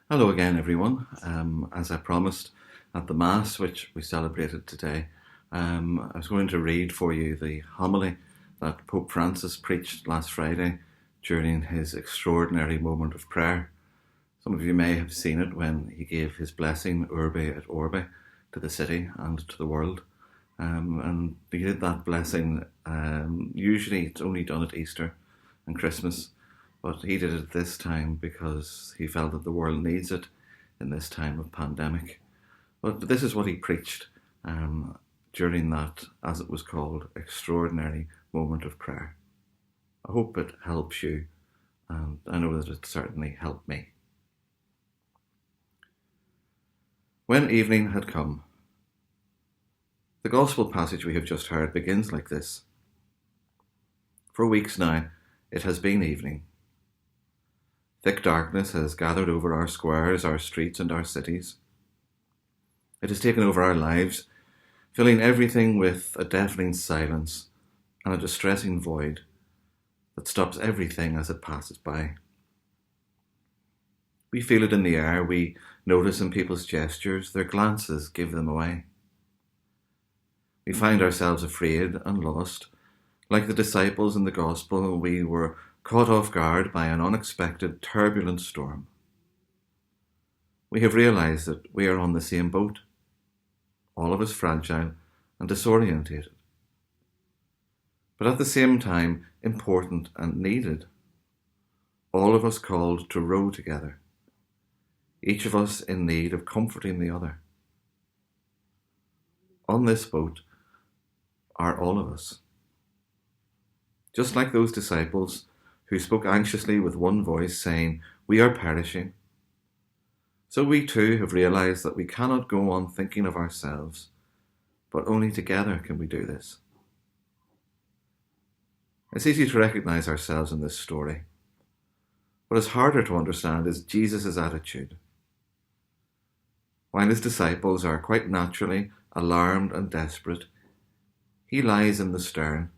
Hello again, everyone. As I promised at the Mass, which we celebrated today, I was going to read for you the homily that Pope Francis preached last Friday during his extraordinary moment of prayer. Some of you may have seen it when he gave his blessing, Urbi et Orbi, to the city and to the world. And he did that blessing, usually it's only done at Easter and Christmas. But he did it this time because he felt that the world needs it in this time of pandemic. But this is what he preached during that, as it was called, extraordinary moment of prayer. I hope it helps you, and I know that it certainly helped me. When evening had come, the Gospel passage we have just heard begins like this. For weeks now, it has been evening. Thick darkness has gathered over our squares, our streets, and our cities. It has taken over our lives, filling everything with a deafening silence and a distressing void that stops everything as it passes by. We feel it in the air, we notice in people's gestures, their glances give them away. We find ourselves afraid and lost. Like the disciples in the Gospel, we were caught off guard by an unexpected, turbulent storm. We have realized that we are on the same boat, all of us fragile and disorientated, but at the same time important and needed, all of us called to row together, each of us in need of comforting the other. On this boat are all of us. Just like those disciples who spoke anxiously with one voice, saying, "We are perishing." So we too have realized that we cannot go on thinking of ourselves, but only together can we do this. It's easy to recognize ourselves in this story. What is harder to understand is Jesus' attitude. While his disciples are quite naturally alarmed and desperate, he lies in the stern,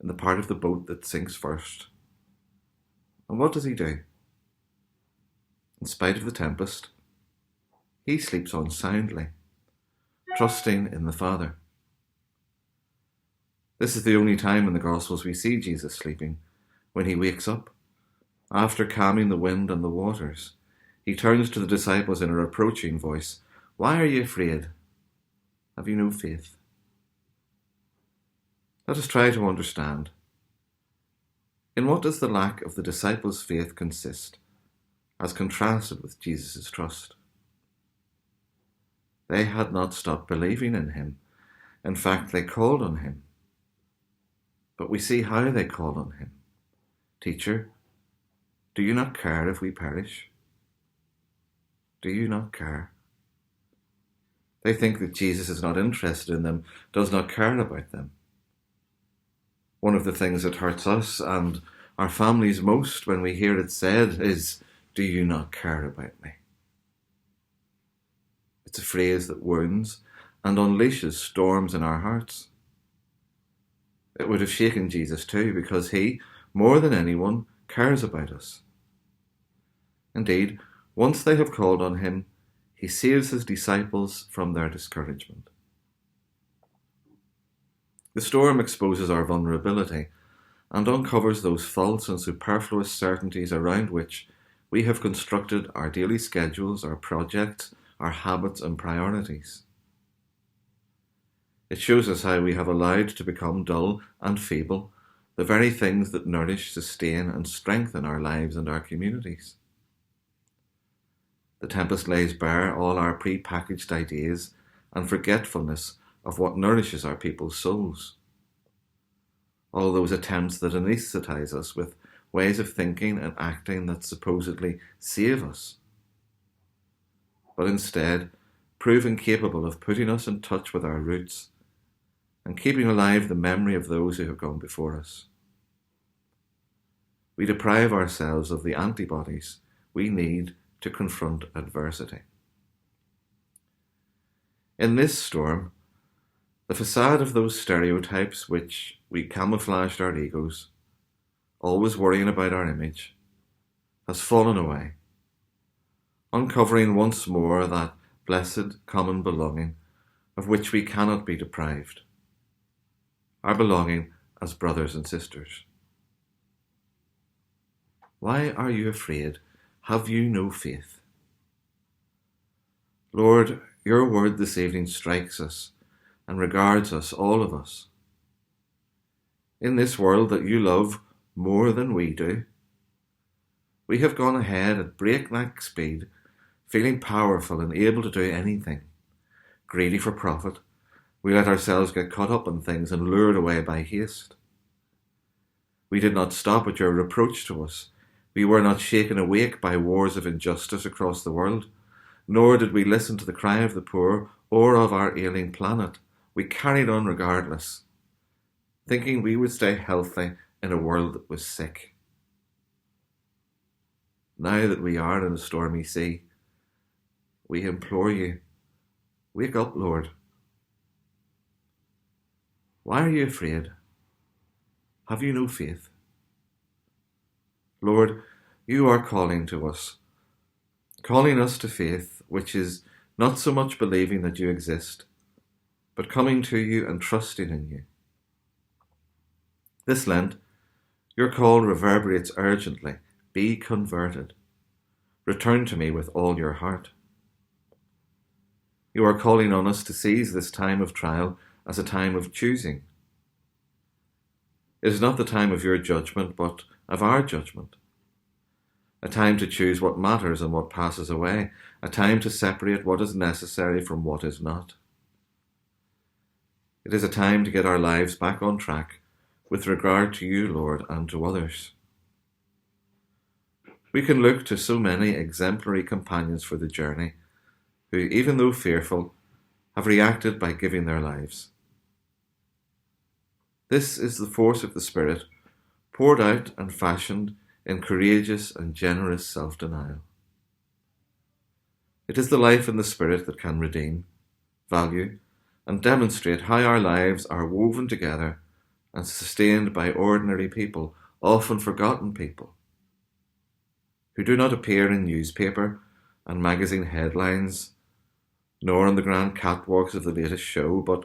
in the part of the boat that sinks first. And what does he do? In spite of the tempest, he sleeps on soundly, trusting in the Father. This is the only time in the Gospels we see Jesus sleeping, when he wakes up. After calming the wind and the waters, he turns to the disciples in a reproaching voice. "Why are you afraid? Have you no faith?" Let us try to understand. In what does the lack of the disciples' faith consist, as contrasted with Jesus' trust? They had not stopped believing in him. In fact, they called on him. But we see how they called on him. "Teacher, do you not care if we perish? Do you not care?" They think that Jesus is not interested in them, does not care about them. One of the things that hurts us and our families most when we hear it said is, "Do you not care about me?" It's a phrase that wounds and unleashes storms in our hearts. It would have shaken Jesus too, because he, more than anyone, cares about us. Indeed, once they have called on him, he saves his disciples from their discouragement. The storm exposes our vulnerability and uncovers those false and superfluous certainties around which we have constructed our daily schedules, our projects, our habits and priorities. It shows us how we have allowed to become dull and feeble the very things that nourish, sustain and strengthen our lives and our communities. The tempest lays bare all our pre-packaged ideas and forgetfulness of what nourishes our people's souls. All those attempts that anesthetize us with ways of thinking and acting that supposedly save us, but instead prove incapable of putting us in touch with our roots and keeping alive the memory of those who have gone before us. We deprive ourselves of the antibodies we need to confront adversity. In this storm, the facade of those stereotypes which we camouflaged our egos, always worrying about our image, has fallen away. uncovering once more that blessed common belonging of which we cannot be deprived, our belonging as brothers and sisters. Why are you afraid? Have you no faith? Lord, your word this evening strikes us and regards us, all of us. In this world that you love more than we do, we have gone ahead at breakneck speed, feeling powerful and able to do anything. Greedy for profit, we let ourselves get caught up in things and lured away by haste. We did not stop at your reproach to us. We were not shaken awake by wars of injustice across the world, nor did we listen to the cry of the poor or of our ailing planet. We carried on regardless, thinking we would stay healthy in a world that was sick. Now that we are in a stormy sea, we implore you, wake up, Lord. Why are you afraid? Have you no faith? Lord, you are calling to us, calling us to faith, which is not so much believing that you exist, but coming to you and trusting in you. This Lent, your call reverberates urgently. Be converted. Return to me with all your heart. You are calling on us to seize this time of trial as a time of choosing. It is not the time of your judgment, but of our judgment. A time to choose what matters and what passes away. A time to separate what is necessary from what is not. It is a time to get our lives back on track with regard to you, Lord, and to others. We can look to so many exemplary companions for the journey who, even though fearful, have reacted by giving their lives. This is the force of the Spirit, poured out and fashioned in courageous and generous self-denial. It is the life in the Spirit that can redeem, value, and demonstrate how our lives are woven together and sustained by ordinary people, often forgotten people, who do not appear in newspaper and magazine headlines, nor on the grand catwalks of the latest show, but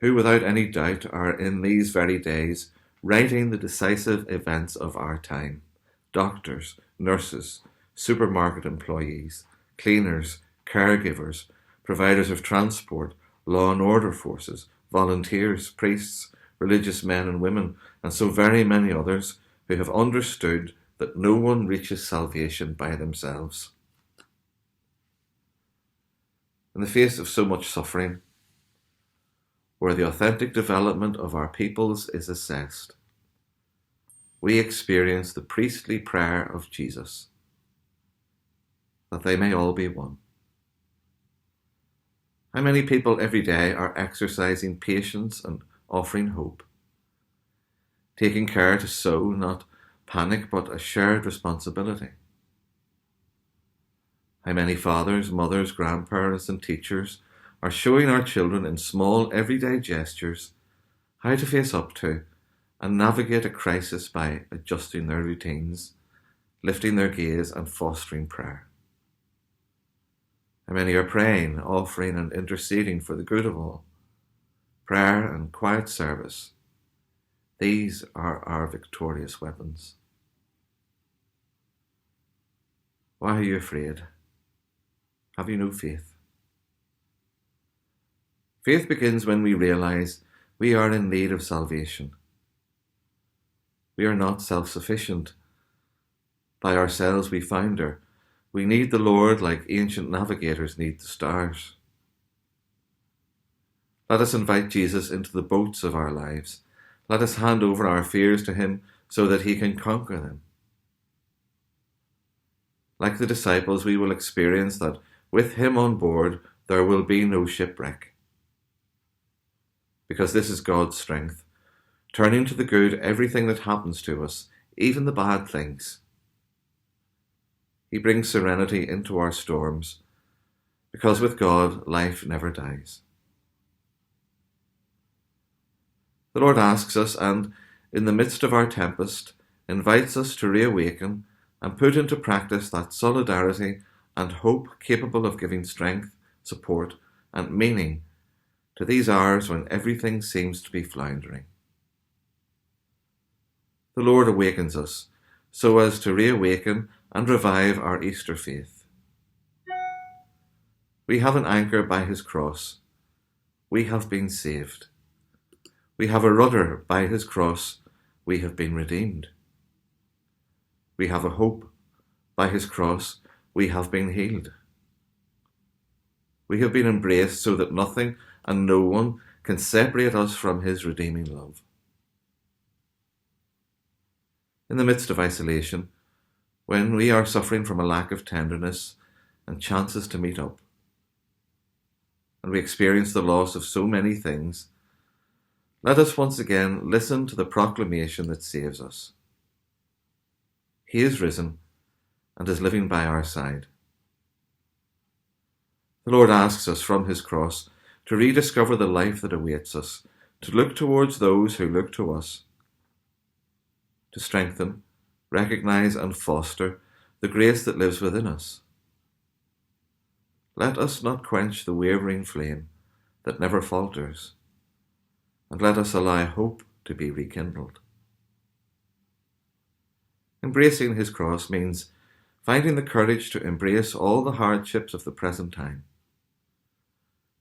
who without any doubt are in these very days writing the decisive events of our time. Doctors, nurses, supermarket employees, cleaners, caregivers, providers of transport, law and order forces, volunteers, priests, religious men and women, and so very many others who have understood that no one reaches salvation by themselves. In the face of so much suffering, where the authentic development of our peoples is assessed, we experience the priestly prayer of Jesus, that they may all be one. How many people every day are exercising patience and offering hope, taking care to sow not panic but a shared responsibility? How many fathers, mothers, grandparents and teachers are showing our children in small everyday gestures how to face up to and navigate a crisis by adjusting their routines, lifting their gaze and fostering prayer? How many are praying, offering and interceding for the good of all? Prayer and quiet service, these are our victorious weapons. Why are you afraid? Have you no faith? Faith begins when we realize we are in need of salvation. We are not self-sufficient. By ourselves we founder. We need the Lord like ancient navigators need the stars. Let us invite Jesus into the boats of our lives. Let us hand over our fears to him so that he can conquer them. Like the disciples, we will experience that with him on board, there will be no shipwreck. Because this is God's strength, turning to the good everything that happens to us, even the bad things. He brings serenity into our storms, because with God, life never dies. The Lord asks us, and in the midst of our tempest, invites us to reawaken and put into practice that solidarity and hope capable of giving strength, support, and meaning to these hours when everything seems to be floundering. The Lord awakens us so as to reawaken and revive our Easter faith. We have an anchor by his cross. We have been saved. We have a rudder by his cross. We have been redeemed. We have a hope by his cross. We have been healed. We have been embraced so that nothing and no one can separate us from his redeeming love. In the midst of isolation, when we are suffering from a lack of tenderness and chances to meet up, and we experience the loss of so many things, let us once again listen to the proclamation that saves us. He is risen and is living by our side. The Lord asks us from his cross to rediscover the life that awaits us, to look towards those who look to us, to strengthen, recognize and foster the grace that lives within us. Let us not quench the wavering flame that never falters, and let us allow hope to be rekindled. Embracing his cross means finding the courage to embrace all the hardships of the present time,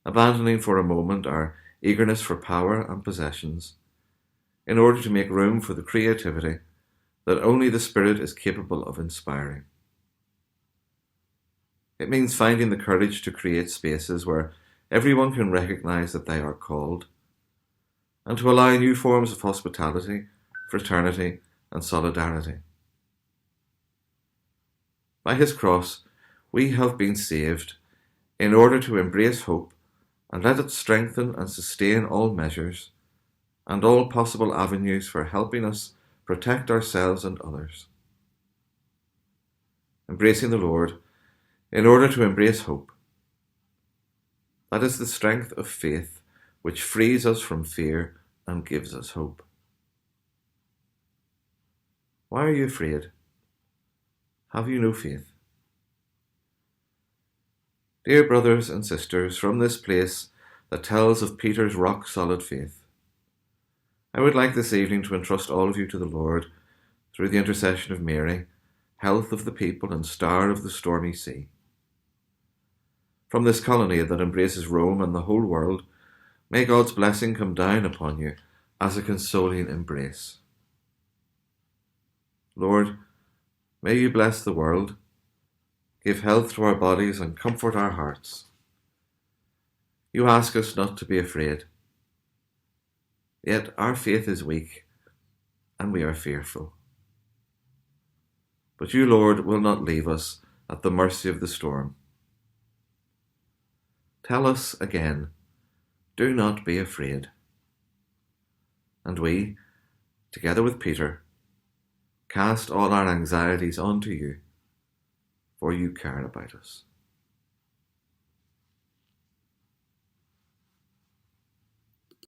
abandoning for a moment our eagerness for power and possessions in order to make room for the creativity that only the Spirit is capable of inspiring. It means finding the courage to create spaces where everyone can recognize that they are called, and to allow new forms of hospitality, fraternity, and solidarity. By his cross, we have been saved in order to embrace hope and let it strengthen and sustain all measures and all possible avenues for helping us protect ourselves and others. Embracing the Lord in order to embrace hope. That is the strength of faith which frees us from fear and gives us hope. Why are you afraid? Have you no faith? Dear brothers and sisters, from this place that tells of Peter's rock-solid faith, I would like this evening to entrust all of you to the Lord through the intercession of Mary, health of the people and star of the stormy sea. From this colony that embraces Rome and the whole world, may God's blessing come down upon you as a consoling embrace. Lord, may you bless the world, give health to our bodies and comfort our hearts. You ask us not to be afraid. Yet our faith is weak and we are fearful. But you, Lord, will not leave us at the mercy of the storm. Tell us again, do not be afraid. And we, together with Peter, cast all our anxieties onto you, for you care about us.